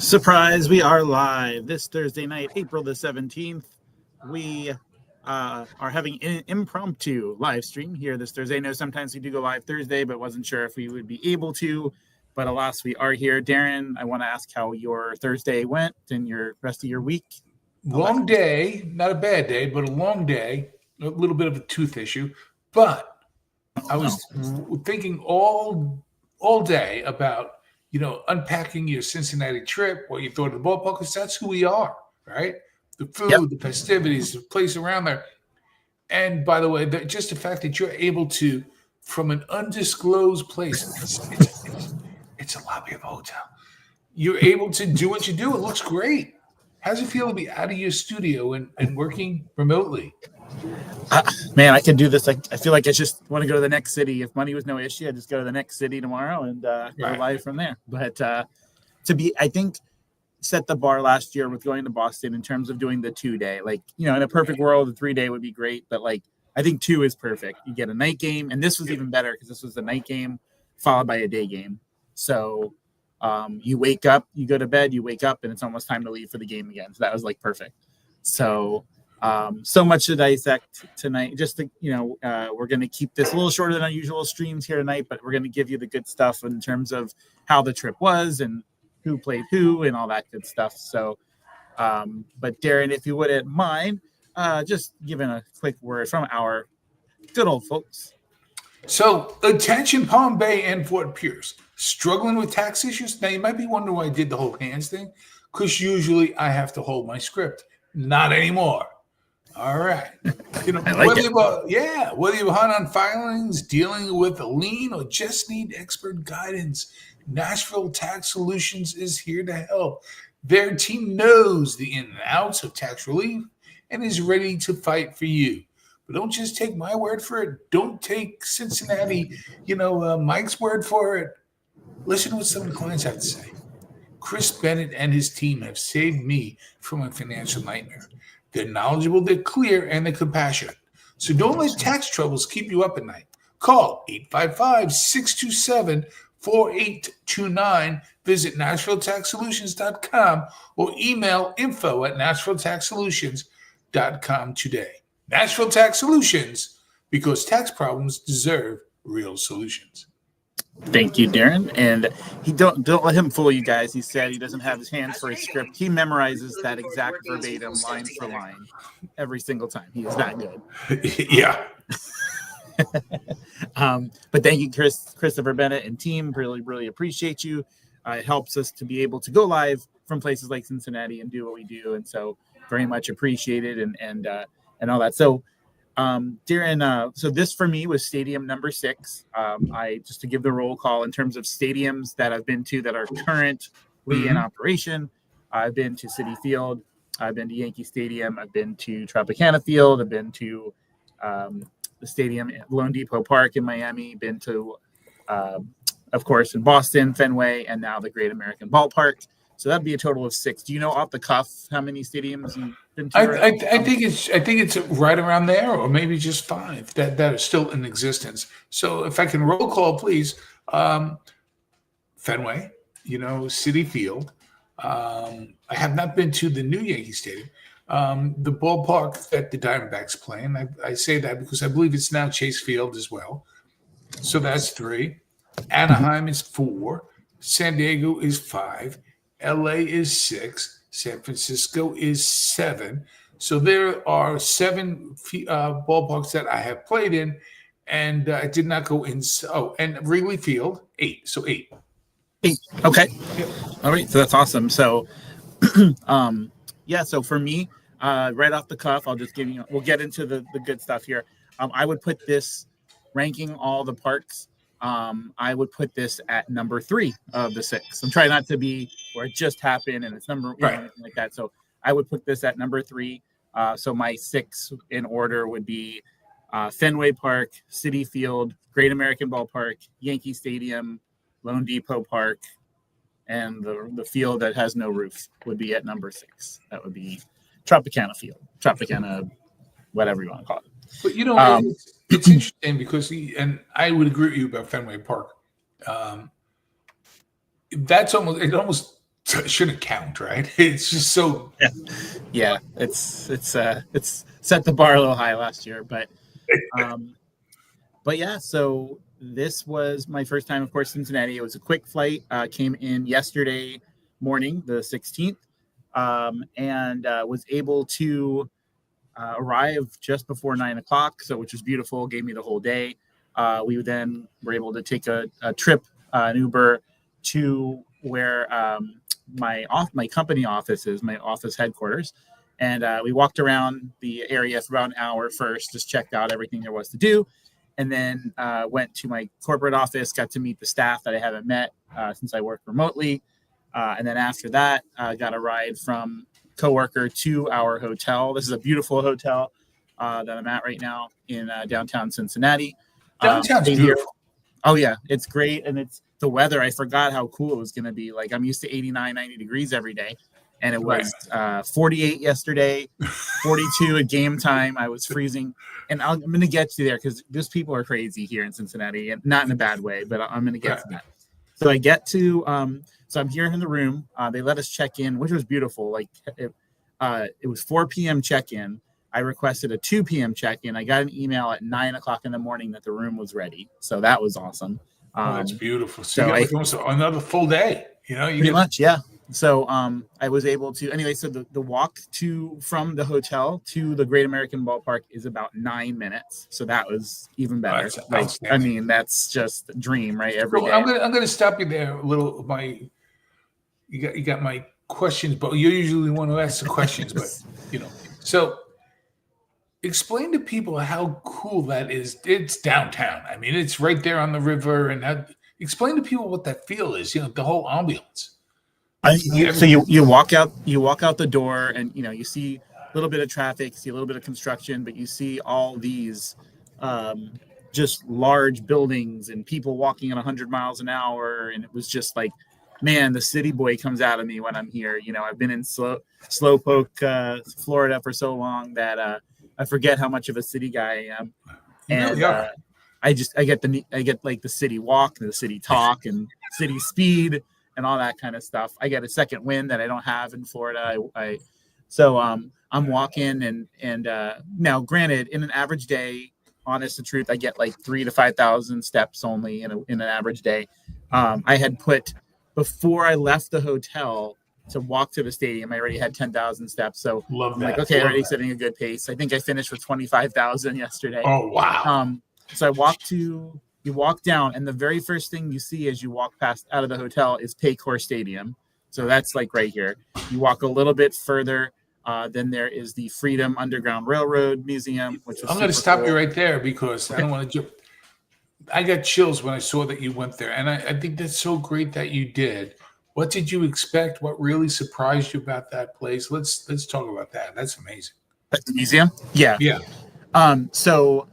Surprise, we are live this Thursday night, April the 17th. We are having an impromptu live stream here this Thursday. I know sometimes we do go live Thursday, but wasn't sure if we would be able to. But alas, we are here. Darren, I want to ask how your Thursday went and your rest of your week. Long day, not a bad day, but a long day. A little bit of a tooth issue. But I was thinking all day about unpacking your Cincinnati trip, what you thought of the ballpark, because that's who we are, right? The food, the festivities, the place around there. And by the way, just the fact that you're able to, from an undisclosed place, it's a lobby of a hotel, you're able to do what you do. It looks great. How's it feel to be out of your studio and working remotely? Man, I can do this. I feel like I just want to go to the next city. If money was no issue, I'd just go to the next city tomorrow and go live from there. But I think, set the bar last year with going to Boston in terms of doing the 2-day. In a perfect world, the 3-day would be great. But I think 2 is perfect. You get a night game. And this was even better because this was the night game followed by a day game. So you wake up, you go to bed, you wake up, and it's almost time to leave for the game again. So that was perfect. So so much to dissect tonight. Just we're going to keep this a little shorter than our usual streams here tonight, but we're going to give you the good stuff in terms of how the trip was and who played who and all that good stuff. So, but Darren, if you wouldn't mind, just giving a quick word from our good old folks. So, attention, Palm Bay and Fort Pierce. Struggling with tax issues? Now, you might be wondering why I did the whole hands thing, because usually I have to hold my script. Not anymore. All right. Whether you're behind on filings, dealing with a lien, or just need expert guidance, Nashville Tax Solutions is here to help. Their team knows the in and outs of tax relief and is ready to fight for you. But don't just take my word for it. Don't take Cincinnati, Mike's word for it. Listen to what some of the clients have to say. Chris Bennett and his team have saved me from a financial nightmare. They're knowledgeable, they're clear, and they're compassionate. So don't let tax troubles keep you up at night. Call 855-627-4829. Visit NashvilleTaxSolutions.com or email info@NashvilleTaxSolutions.com today. Nashville Tax Solutions, because tax problems deserve real solutions. Thank you, Darren. And don't let him fool you guys. He said he doesn't have his hands for his script. He memorizes that exact verbatim, line for line, every single time. He is that good. Yeah. But thank you, Christopher Bennett and team. Really, really appreciate you. It helps us to be able to go live from places like Cincinnati and do what we do. And so very much appreciated and all that. So Darren, so this for me was stadium number 6. I just to give the roll call in terms of stadiums that I've been to that are currently in operation. I've been to Citi Field. I've been to Yankee Stadium. I've been to Tropicana Field. I've been to the stadium at Lone Depot Park in Miami. Been to, of course, in Boston, Fenway, and now the Great American Ballpark. So that'd be a total of 6. Do you know off the cuff how many stadiums you've been to? I think it's right around there, or maybe just 5 that are still in existence. So if I can roll call, please. Fenway, Citi Field. I have not been to the new Yankee Stadium. The ballpark that the Diamondbacks play in. I say that because I believe it's now Chase Field as well. So that's 3. Anaheim is 4. San Diego is 5. LA is 6. San Francisco is 7. So there are 7 ballparks that I have played in, and I did not go in. Oh, and Wrigley Field, 8. So 8. 8. Okay. Yep. All right. So that's awesome. So, so for me, right off the cuff, I'll just give you. We'll get into the good stuff here. I would put this ranking all the parks. I would put this at number 3 of the 6. I'm trying not to be where it just happened and it's number 1 like that. So I would put this at number 3. So my 6 in order would be Fenway Park, Citi Field, Great American Ballpark, Yankee Stadium, Lone Depot Park, and the field that has no roof would be at number 6. That would be Tropicana Field, Tropicana, whatever you want to call it. But it's interesting because and I would agree with you about Fenway Park. It almost shouldn't count, right? It's just so. Yeah. It's set the bar a little high last year, but yeah. So this was my first time, of course, Cincinnati. It was a quick flight. Came in yesterday morning, the 16th, and was able to arrive just before 9 o'clock. So, which was beautiful. Gave me the whole day. We then were able to take a trip, an Uber, to where my company office is, my office headquarters. And we walked around the area for about an hour first, just checked out everything there was to do. And then went to my corporate office, got to meet the staff that I haven't met since I work remotely. And then after that, got a ride from coworker to our hotel. This is a beautiful hotel that I'm at right now in downtown Cincinnati. Downtown's beautiful. Oh, yeah. It's great. And it's the weather. I forgot how cool it was going to be. Like, I'm used to 89, 90 degrees every day. And it was 48 yesterday, 42 at game time. I was freezing. And I'm going to get to there because those people are crazy here in Cincinnati, and not in a bad way, but I'm going to get to that. So I get to so I'm here in the room. They let us check in, which was beautiful. Like it was 4 p.m. check-in. I requested a 2 p.m. check-in. I got an email at 9 o'clock in the morning that the room was ready. So that was awesome. That's beautiful. So you got almost another full day. Pretty much, yeah. So I was able to anyway. So the walk from the hotel to the Great American Ballpark is about 9 minutes. So that was even better. I mean, that's just a dream, right? Every day. I'm gonna stop you there a little. You got my questions, but you're usually the one who asks the questions. But so explain to people how cool that is. It's downtown. I mean, it's right there on the river, and explain to people what that feel is. The whole ambiance. So you walk out the door, and you see a little bit of traffic, see a little bit of construction, but you see all these just large buildings and people walking at 100 miles an hour, and it was just like, man, the city boy comes out of me when I'm here. I've been in Slowpoke, Florida for so long that I forget how much of a city guy I am, and I get like the city walk, the city talk, and city speed, and all that kind of stuff. I get a second wind that I don't have in Florida. So I'm walking, and now granted, in an average day, honest to truth, I get like 3,000 to 5,000 steps only in an average day. I had put, before I left the hotel to walk to the stadium, I already had 10,000 steps. So love that. Like, okay, already setting a good pace. I think I finished with 25,000 yesterday. Oh, wow. So you walk down, and the very first thing you see as you walk past out of the hotel is Paycor Stadium. So that's like right here. You walk a little bit further, then there is the Freedom Underground Railroad Museum, which is I'm going to stop you right there because I don't want to jump. I got chills when I saw that you went there, and I think that's so great that you did. What did you expect? What really surprised you about that place? Let's talk about that. That's amazing. That's the museum? Yeah. Yeah. So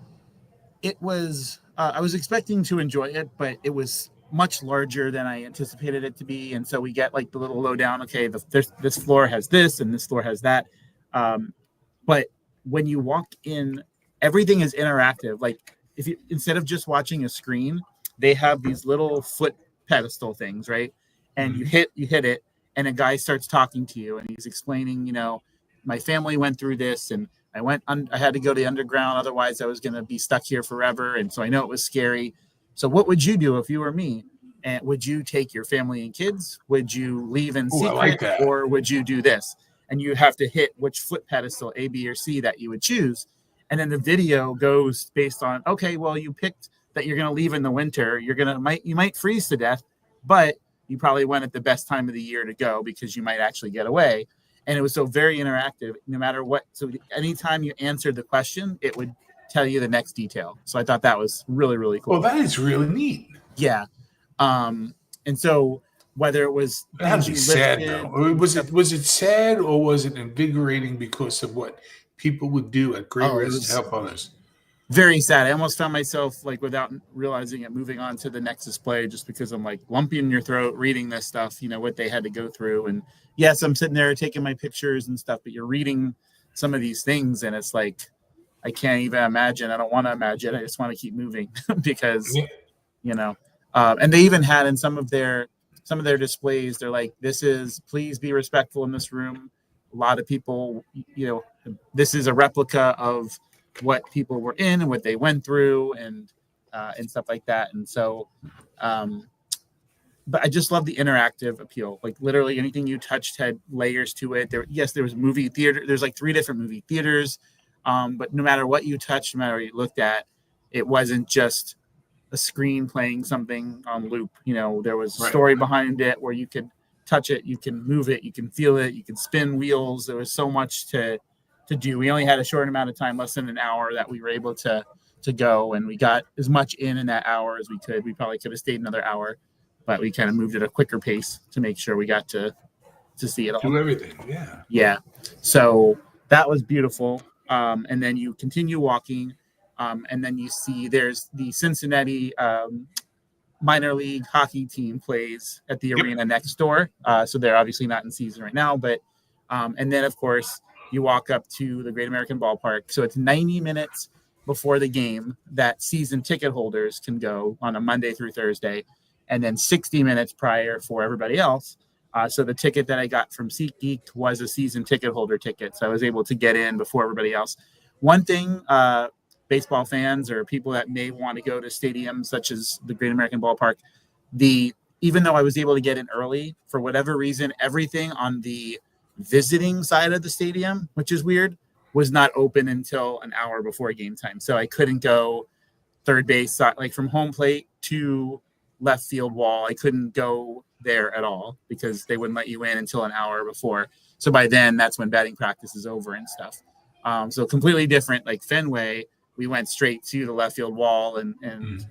it was, I was expecting to enjoy it, but it was much larger than I anticipated it to be. And so we get like the little lowdown. Okay, this floor has this and this floor has that. But when you walk in, everything is interactive. Like if you, instead of just watching a screen, they have these little foot pedestal things, right? And you hit it, and a guy starts talking to you, and he's explaining, my family went through this, and I had to go to the underground, otherwise I was going to be stuck here forever. And so I know it was scary. So what would you do if you were me? And would you take your family and kids? Would you leave in secret, or would you do this? And you have to hit which foot pedestal, A, B, or C, that you would choose. And then the video goes based on, okay, well, you picked that you're going to leave in the winter. You might freeze to death, but you probably went at the best time of the year to go because you might actually get away. And it was so very interactive, no matter what. So anytime you answered the question, it would tell you the next detail. So I thought that was really, really cool. Well, that is really neat. Yeah. And so whether it was It had to be sad lifted, though. Or was it sad or was it invigorating because of what people would do at great it risk to was help others? very sad. I almost found myself, like, without realizing it, moving on to the next display just because I'm like lumpy in your throat reading this stuff, what they had to go through. And yes, I'm sitting there taking my pictures and stuff, but you're reading some of these things and it's like, I can't even imagine. I don't want to imagine. I just want to keep moving because, and they even had in some of their displays, they're like, please be respectful in this room. A lot of people, this is a replica of what people were in and what they went through and stuff like that. And so, but I just love the interactive appeal. Like literally anything you touched had layers to it. There was movie theater. There's like 3 different movie theaters. But no matter what you touched, no matter what you looked at, it wasn't just a screen playing something on loop. There was a story behind it where you could touch it, you can move it, you can feel it, you can spin wheels. There was so much to do. We only had a short amount of time, less than an hour, that we were able to go, and we got as much in that hour as we could. We probably could have stayed another hour, but we kind of moved at a quicker pace to make sure we got to see it all. Do everything, yeah. So that was beautiful. And then you continue walking, and then you see there's the Cincinnati minor league hockey team plays at the arena next door. So they're obviously not in season right now, but and then of course you walk up to the Great American Ballpark. So it's 90 minutes before the game that season ticket holders can go on a Monday through Thursday, and then 60 minutes prior for everybody else. So the ticket that I got from SeatGeek was a season ticket holder ticket. So I was able to get in before everybody else. One thing, baseball fans or people that may want to go to stadiums such as the Great American Ballpark, even though I was able to get in early, for whatever reason, everything on the visiting side of the stadium, which is weird, was not open until an hour before game time. So I couldn't go third base, like from home plate to left field wall. I couldn't go there at all because they wouldn't let you in until an hour before. So by then, that's when batting practice is over and stuff. So completely different. Like Fenway, we went straight to the left field wall and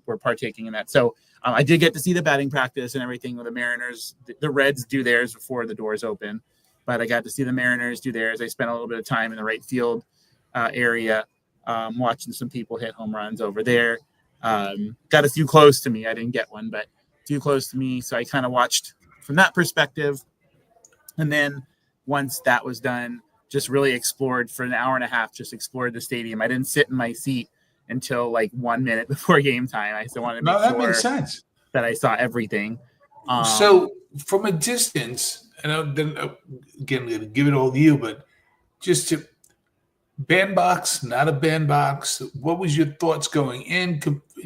we're partaking in that. So I did get to see the batting practice and everything with the Mariners. The Reds do theirs before the doors open, but I got to see the Mariners do theirs. I spent a little bit of time in the right field area watching some people hit home runs over there. Got a few close to me. I didn't get one, but a few close to me. So I kind of watched from that perspective. And then once that was done, just really explored for an hour and a half, just explored the stadium. I didn't sit in my seat until like 1 minute before game time. I still wanted to make that sure makes sense. that I saw everything. So from a distance, and then again, I'm going to give it all to you, but just to bandbox, not a bandbox, what was your thoughts going in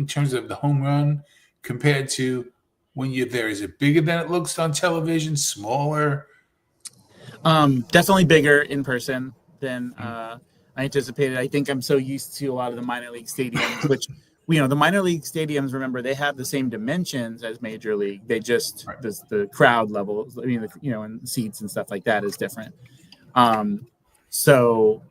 terms of the home run compared to when you're there? Is it bigger than it looks on television, smaller? Definitely bigger in person than I anticipated. I think I'm so used to a lot of the minor league stadiums, which, the minor league stadiums, remember, they have the same dimensions as major league. They just, the crowd level, and seats and stuff like that is different. So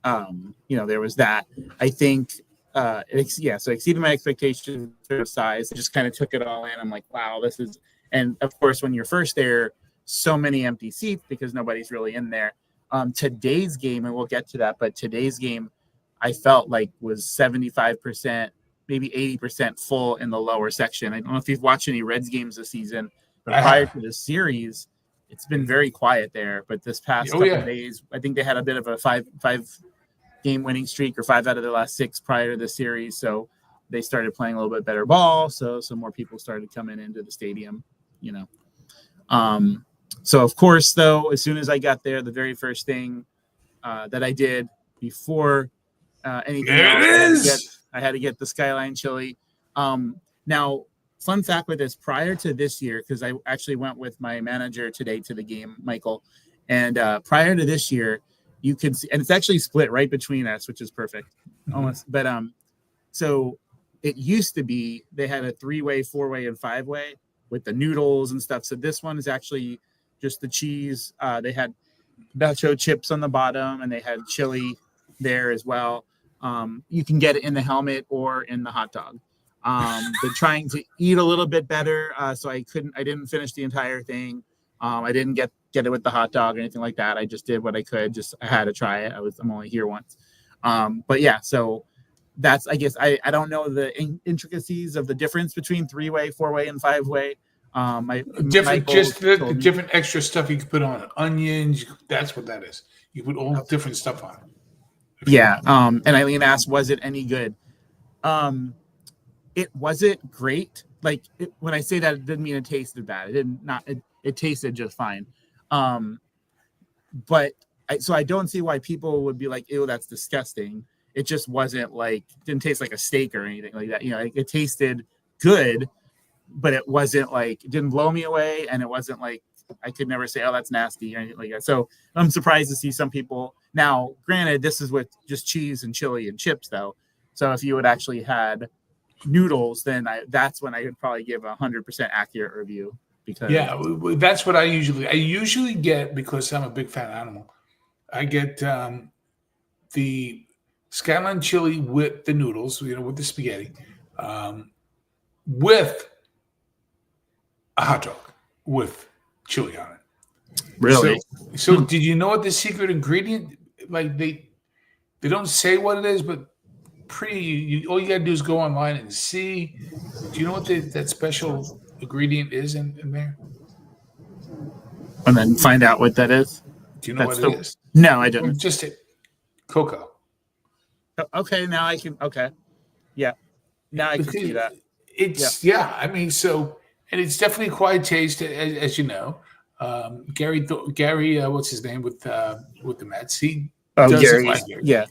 there was that. I think, so exceeded my expectations for size. I just kind of took it all in. I'm like, wow, this is, and of course, when you're first there, so many empty seats because nobody's really in there. Today's game, and we'll get to that, but today's game, I felt like was 75%, maybe 80% full in the lower section. I don't know if you've watched any Reds games this season, but prior to the series, it's been very quiet there. But this past couple of days, I think they had a bit of a five game winning streak, or 5 out of their last 6 prior to the series. So they started playing a little bit better ball. So some more people started coming into the stadium, So of course, though, as soon as I got there, the very first thing that I did before anything else, I had to get the Skyline chili. Now, fun fact with this, prior to this year, because I actually went with my manager today to the game, Michael, and prior to this year, you can see, and it's actually split right between us, which is perfect, almost. But so it used to be they had a 3-way, 4-way, and 5-way with the noodles and stuff. So this one is actually just the cheese. They had nacho chips on the bottom, and they had chili there as well. You can get it in the helmet or in the hot dog. Been trying to eat a little bit better, so I didn't finish the entire thing. I didn't get it with the hot dog or anything like that. I just did what I could. I had to try it. I'm only here once. But yeah, so that's, I guess, I don't know the intricacies of the difference between 3-way, 4-way, and 5-way. The different extra stuff you can put on it. Onions, that's what that is. You put all different stuff on it. Yeah. And Eileen asked, was it any good? It wasn't great. Like, when I say that, it didn't mean it tasted bad. It tasted just fine. But I don't see why people would be like, ew, that's disgusting. It just wasn't didn't taste like a steak or anything like that. It tasted good, but it wasn't it didn't blow me away. And it wasn't I could never say, oh, that's nasty or anything like that. So I'm surprised to see some people. Now, granted, this is with just cheese and chili and chips though. So if you had actually had noodles, then that's when I would probably give 100% accurate review. Because that's what I usually get, because I'm a big fan animal. I get the scallion chili with the noodles, with the spaghetti, with a hot dog with chili on it. Really? So did you know what the secret ingredient? They don't say what it is, but all you gotta do is go online and see. Do you know what that special ingredient is in there? And then find out what that is. Do you know what it is? No, I didn't. Just cocoa. Okay, now I can. Okay, yeah, now I can see that. It's I mean, and it's definitely acquired taste, as you know. Gary, what's his name with the Mets? He does Gary, it yeah.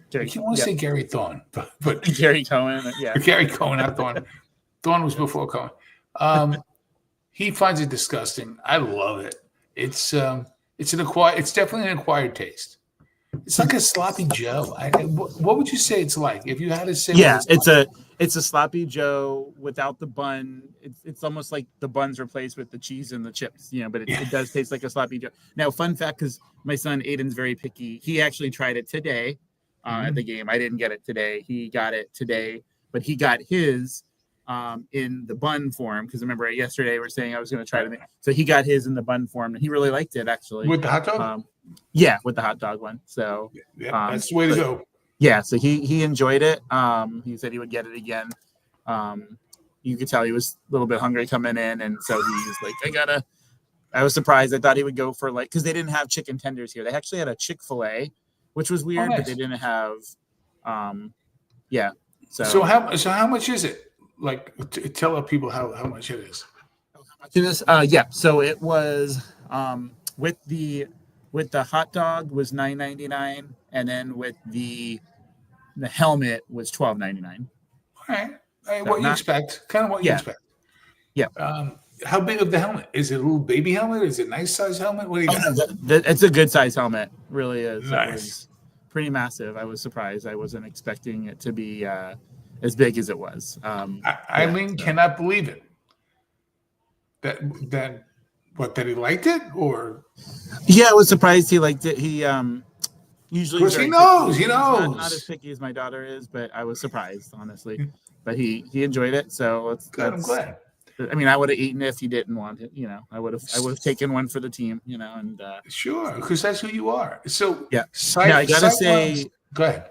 Gary, you want to say Gary Thorne, but Gary Cohen, yeah. Gary Cohen, not Thorne. Thorne was before Cohen. He finds it disgusting. I love it. It's definitely an acquired taste. It's like a sloppy Joe. What would you say it's like if you had to say? Yeah, it's a sloppy Joe without the bun. It's almost like the bun's replaced with the cheese and the chips, but it does taste like a sloppy Joe. Now, fun fact, because my son Aiden's very picky, he actually tried it today at the game. I didn't get it today. He got it today, but he got his in the bun form, because remember yesterday we were saying I was going to try to make. So he got his in the bun form, and he really liked it actually. With the hot dog? Yeah, with the hot dog one. So that's the way to go. Yeah, so he enjoyed it. He said he would get it again. You could tell he was a little bit hungry coming in, and so he was like, I was surprised. I thought he would go for because they didn't have chicken tenders here. They actually had a Chick-fil-A, which was weird, but they didn't have. So how much is it? Tell our people how much it is. So it was with the hot dog was $9.99, and then with the helmet was $12.99. All right. What you expect? Kind of what you expect. Yeah. How big of the helmet? Is it a little baby helmet? Is it a nice size helmet? What do you got? It's a good size helmet. Really is. Nice. It was pretty massive. I was surprised. I wasn't expecting it to be as big as it was. Eileen cannot believe it. That he liked it, or I was surprised he liked it. He usually, of course, he knows. He knows. Not as picky as my daughter is, but I was surprised, honestly. But he enjoyed it, so I'm glad. I mean, I would have eaten it if he didn't want it. I would have taken one for the team. And sure, because that's who you are. So yeah. Now I gotta say, go ahead.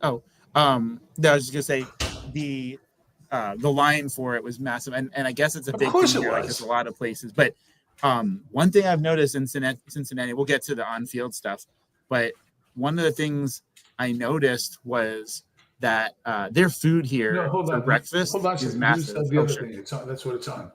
Oh, I was just gonna say the line for it was massive, and I guess it's a big thing here, like it's a lot of places. But one thing I've noticed in Cincinnati, we'll get to the on-field stuff, but one of the things I noticed was that their food here for breakfast is massive. That's what it's on.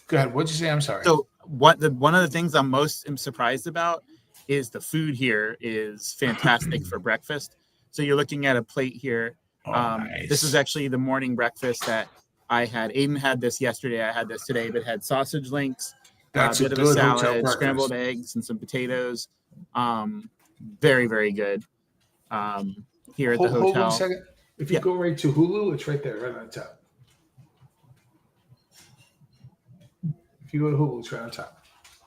Go ahead. What'd you say? I'm sorry. So one of the things I'm most surprised about is the food here is fantastic for breakfast. So you're looking at a plate here. Nice. This is actually the morning breakfast that I had. Aiden had this yesterday. I had this today, but it had sausage links, a bit of a salad, scrambled eggs, and some potatoes. Very, very good. Here at the hotel. Hold on a second. If you go right to Hulu, it's right there, right on the top. If you go to Hulu, it's right on top.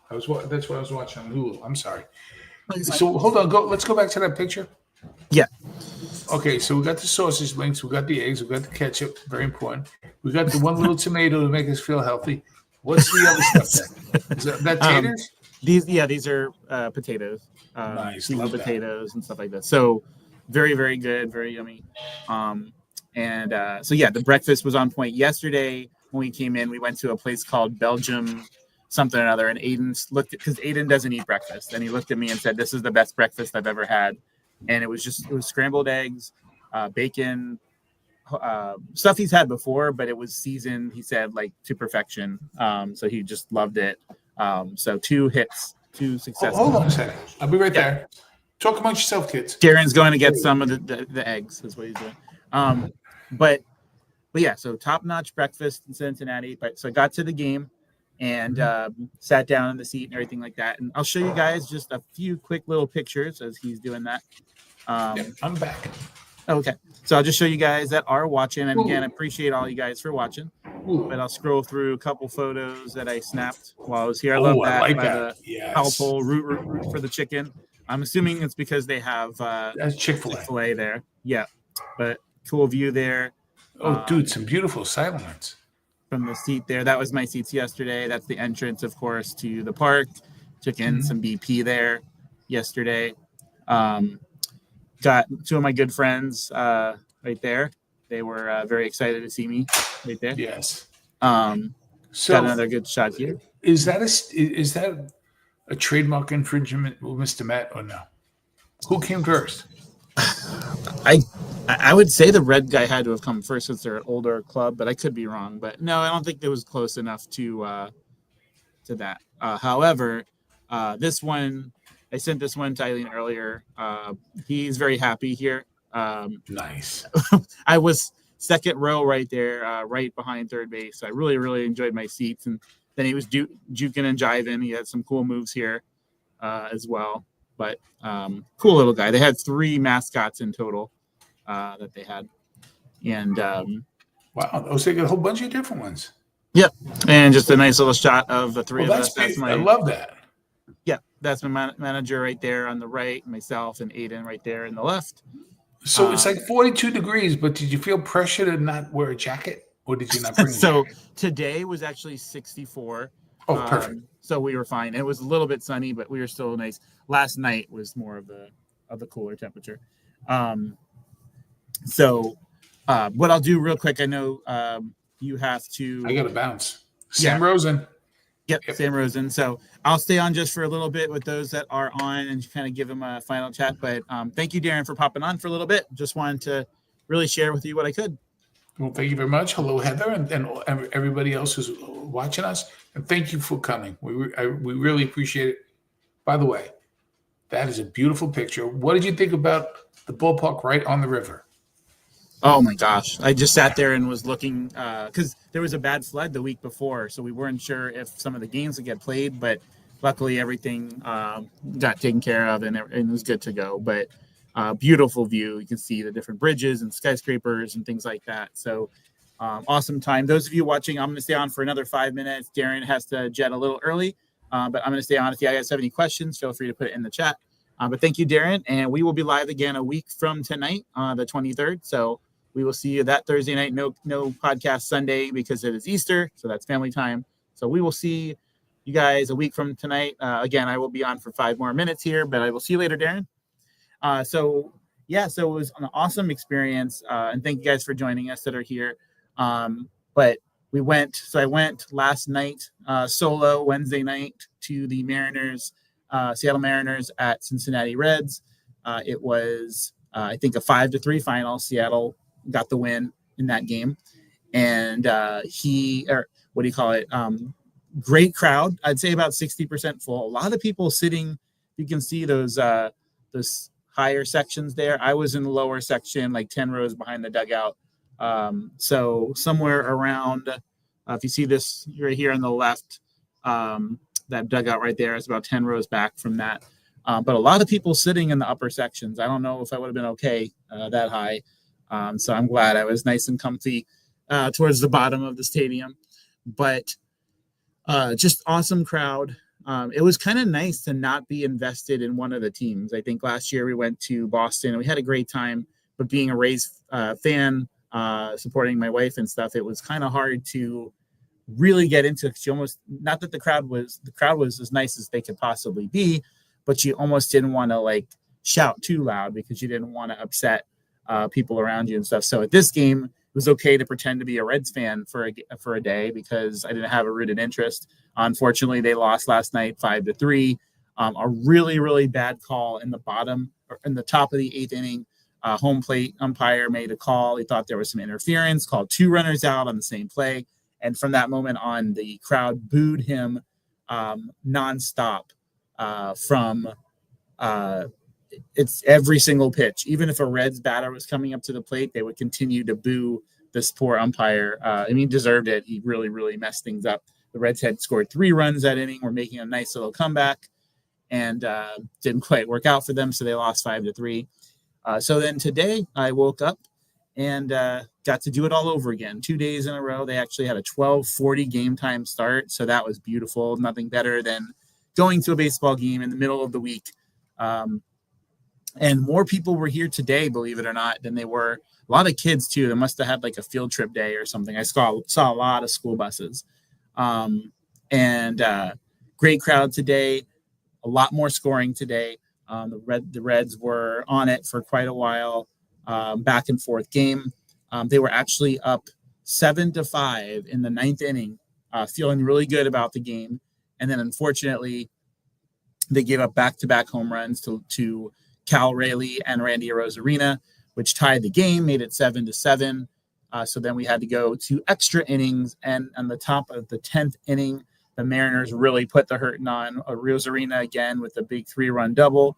That's what I was watching on Hulu. I'm sorry. So hold on. Let's go back to that picture. Yeah. Okay, so we got the sausage links, we got the eggs, we got the ketchup, very important. We got the one little tomato to make us feel healthy. What's the other stuff then? Is that taters? These are potatoes, Nice, seasoned love that. potatoes and stuff like that. So very, very good, very yummy. The breakfast was on point. Yesterday when we came in, we went to a place called Belgium something or another, and Aiden looked because Aiden doesn't eat breakfast, and he looked at me and said, "This is the best breakfast I've ever had." And it was scrambled eggs, bacon, stuff he's had before, but it was seasoned, he said, like to perfection. So he just loved it. So 2 hits, 2 successes. Hold on a second. I'll be right there. Talk amongst yourself, kids. Darren's going to get some of the eggs. That's what he's doing. But yeah, so top-notch breakfast in Cincinnati. But so I got to the game and sat down in the seat and everything like that. And I'll show you guys just a few quick little pictures as he's doing that. I'm back. Okay. So I'll just show you guys that are watching. And again, I appreciate all you guys for watching. But I'll scroll through a couple photos that I snapped while I was here. I love that. I like by that. The Powell root for the chicken. I'm assuming it's because they have that's Chick-fil-A there. Yeah. But cool view there. Oh, dude, some beautiful sightlines. From the seat there. That was my seats yesterday. That's the entrance, of course, to the park. Took in some BP there yesterday. Got 2 of my good friends right there. They were very excited to see me right there. Yes. So got another good shot here. Is that a trademark infringement with Mr. Matt or no? Who came first? I would say the red guy had to have come first since they're an older club, but I could be wrong. But no, I don't think it was close enough to that. However, this one, I sent this one to Eileen earlier. He's very happy here. Nice. I was second row right there, right behind third base. I really, really enjoyed my seats. And then he was juking and jiving. He had some cool moves here as well. But cool little guy. They had 3 mascots in total that they had. And wow, those like a whole bunch of different ones. Yep. And just a nice little shot of the 3 of us. I love that. Yeah, that's my manager right there on the right, myself and Aiden right there in the left. So it's like 42 degrees, but did you feel pressure to not wear a jacket, or did you not bring a jacket? Today was actually 64. Oh, perfect. So we were fine. It was a little bit sunny, but we were still nice. Last night was more of the cooler temperature. So what I'll do real quick, I know you have to. I got to bounce. Sam Rosen. Yep, Sam Rosen. So I'll stay on just for a little bit with those that are on and kind of give them a final chat. But thank you, Darren, for popping on for a little bit. Just wanted to really share with you what I could. Well, thank you very much. Hello, Heather, and everybody else who's watching us. And thank you for coming. We really appreciate it. By the way, that is a beautiful picture. What did you think about the ballpark right on the river? Oh, my gosh. I just sat there and was looking because there was a bad flood the week before. So we weren't sure if some of the games would get played. But luckily, everything got taken care of and it was good to go. But beautiful view. You can see the different bridges and skyscrapers and things like that. So awesome time. Those of you watching, I'm going to stay on for another 5 minutes. Darren has to jet a little early, but I'm going to stay on. If you guys have any questions, feel free to put it in the chat. But thank you, Darren. And we will be live again a week from tonight, the 23rd. So we will see you that Thursday night. No podcast Sunday because it is Easter. So that's family time. So we will see you guys a week from tonight. Again, I will be on for 5 more minutes here, but I will see you later, Darren. So it was an awesome experience. And thank you guys for joining us that are here. But I went last night, solo Wednesday night to the Mariners, Seattle Mariners at Cincinnati Reds. It was, I think, a 5-3 final. Seattle got the win in that game. And great crowd. I'd say about 60% full. A lot of people sitting. You can see those higher sections there. I was in the lower section, like 10 rows behind the dugout. So somewhere around, if you see this right here on the left, that dugout right there is about 10 rows back from that. But a lot of people sitting in the upper sections. I don't know if I would have been okay that high. So I'm glad I was nice and comfy towards the bottom of the stadium. But just awesome crowd. It was kind of nice to not be invested in one of the teams. I think last year we went to Boston and we had a great time, but being a Rays fan, supporting my wife and stuff, it was kind of hard to really get into it. She almost, not that the crowd was as nice as they could possibly be, but you almost didn't want to like shout too loud because you didn't want to upset people around you and stuff. So at this game, it was okay to pretend to be a Reds fan for a day because I didn't have a rooted interest. Unfortunately, they lost last night 5-3. A really, really bad call in the top of the 8th inning. Home plate umpire made a call. He thought there was some interference, called 2 runners out on the same play. And from that moment on, the crowd booed him nonstop from it's every single pitch. Even if a Reds batter was coming up to the plate, they would continue to boo this poor umpire. He deserved it. He really, really messed things up. The Reds had scored 3 runs that inning. Were making a nice little comeback and didn't quite work out for them. So they lost 5-3. So then today I woke up and got to do it all over again. 2 days in a row. They actually had a 12:40 game time start. So that was beautiful. Nothing better than going to a baseball game in the middle of the week. And more people were here today, believe it or not, than they were. A lot of kids too. They must have had like a field trip day or something. I saw a lot of school buses. Great crowd today. A lot more scoring today. The Reds were on it for quite a while. Back and forth game. They were actually up 7-5 in the 9th inning, feeling really good about the game. And then unfortunately, they gave up back-to-back home runs to Cal Rayleigh and Randy Arozarena, which tied the game, made it 7-7. So then we had to go to extra innings, and on the top of the 10th inning, the Mariners really put the hurting on Arozarena again with a big 3-run double.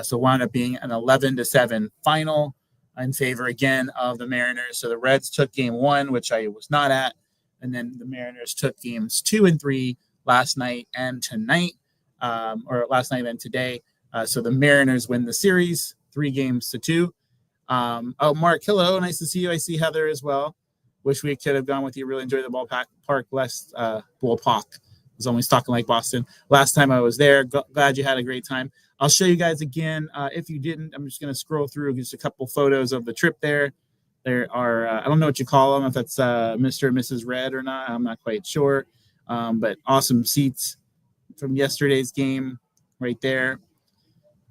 So wound up being an 11-7 final in favor again of the Mariners. So the Reds took game 1, which I was not at, and then the Mariners took games 2 and 3 last night and tonight, or last night and today. So the Mariners win the series 3-2. Mark, hello. Nice to see you. I see Heather as well. Wish we could have gone with you. Really enjoyed the ballpark. Ballpark. I was always talking like Boston. Last time I was there. Glad you had a great time. I'll show you guys again. If you didn't, I'm just going to scroll through just a couple photos of the trip there. There are, I don't know what you call them, if that's Mr. and Mrs. Red or not. I'm not quite sure. But awesome seats from yesterday's game right there.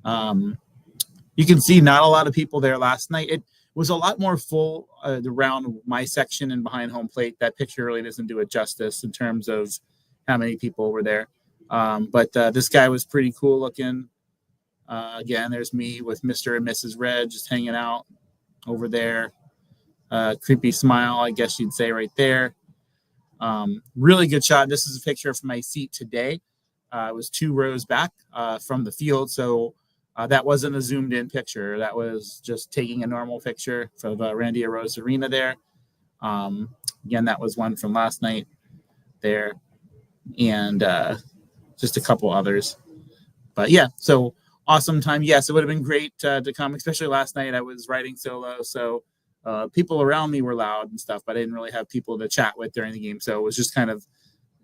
You can see not a lot of people there last night. It was a lot more full around my section and behind home plate. That picture really doesn't do it justice in terms of how many people were there. But this guy was pretty cool looking. Again, there's me with Mr. and Mrs. Red just hanging out over there. Creepy smile, I guess you'd say right there. Really good shot. This is a picture from my seat today. It was 2 rows back from the field. So that wasn't a zoomed in picture. That was just taking a normal picture of Randy Arozarena there. Again, that was one from last night there. And just a couple others. But yeah, so awesome time. Yes, it would have been great to come, especially last night. I was riding solo. So people around me were loud and stuff, but I didn't really have people to chat with during the game. So it was just kind of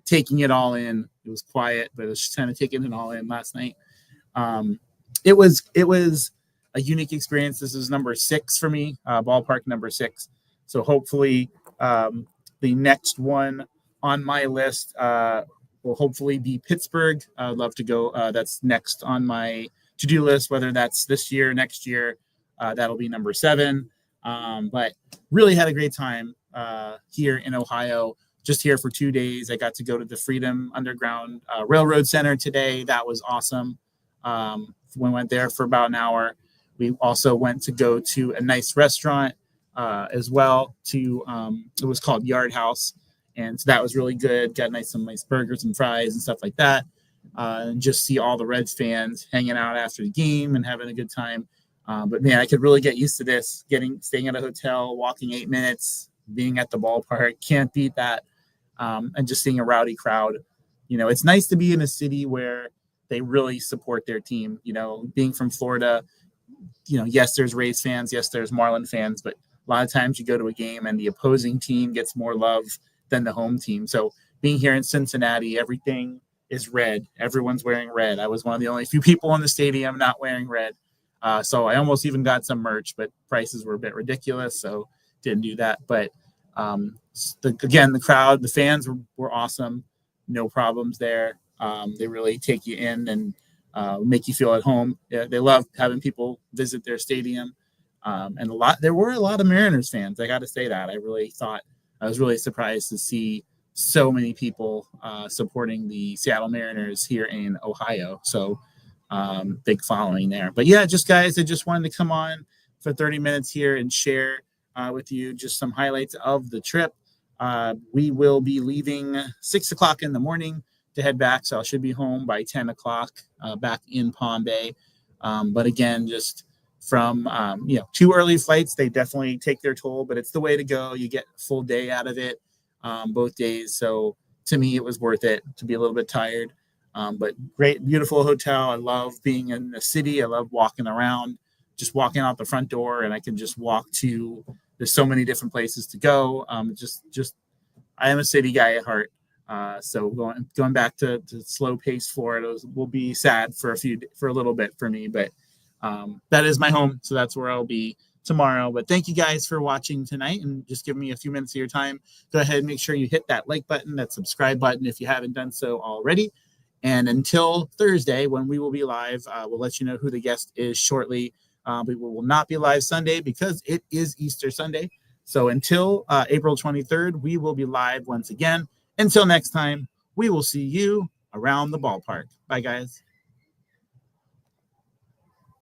taking it all in. It was quiet, but it was just kind of taking it all in last night. It was a unique experience. This is number 6 for me, ballpark number 6. So hopefully the next one on my list will hopefully be Pittsburgh. I'd love to go. That's next on my to-do list, whether that's this year, next year. That'll be number 7. But really had a great time here in Ohio. Just here for 2 days. I got to go to the Freedom Underground Railroad Center today. That was awesome. We went there for about an hour. We also went to go to a nice restaurant as well. It was called Yard House, and so that was really good. Got some nice burgers and fries and stuff like that. And just see all the Reds fans hanging out after the game and having a good time. But man, I could really get used to this. Staying at a hotel, walking 8 minutes, being at the ballpark. Can't beat that. And just seeing a rowdy crowd. It's nice to be in a city where they really support their team. Being from Florida, yes, there's Rays fans, yes, there's Marlin fans, but a lot of times you go to a game and the opposing team gets more love than the home team. So being here in Cincinnati, everything is red. Everyone's wearing red. I was one of the only few people in the stadium not wearing red. So I almost even got some merch, but prices were a bit ridiculous, so didn't do that. But the crowd, the fans were awesome. No problems there. They really take you in and make you feel at home. Yeah, they love having people visit their stadium. And there were a lot of Mariners fans. I got to say that. I was really surprised to see so many people supporting the Seattle Mariners here in Ohio. So big following there. But yeah, guys, I just wanted to come on for 30 minutes here and share with you just some highlights of the trip. We will be leaving 6 o'clock in the morning to head back. So I should be home by 10 o'clock back in Palm Bay. But again, just from, 2 early flights, they definitely take their toll, but it's the way to go. You get a full day out of it both days. So to me, it was worth it to be a little bit tired. But great, beautiful hotel. I love being in the city. I love walking around, just walking out the front door, and I can just walk to, there's so many different places to go. I am a city guy at heart. So going back to slow pace Florida will be sad for a little bit for me, but that is my home. So that's where I'll be tomorrow. But thank you guys for watching tonight and just give me a few minutes of your time. Go ahead and make sure you hit that like button, that subscribe button if you haven't done so already. And until Thursday, when we will be live, we'll let you know who the guest is shortly. We will not be live Sunday because it is Easter Sunday. So until April 23rd, we will be live once again. Until next time, we will see you around the ballpark. Bye, guys.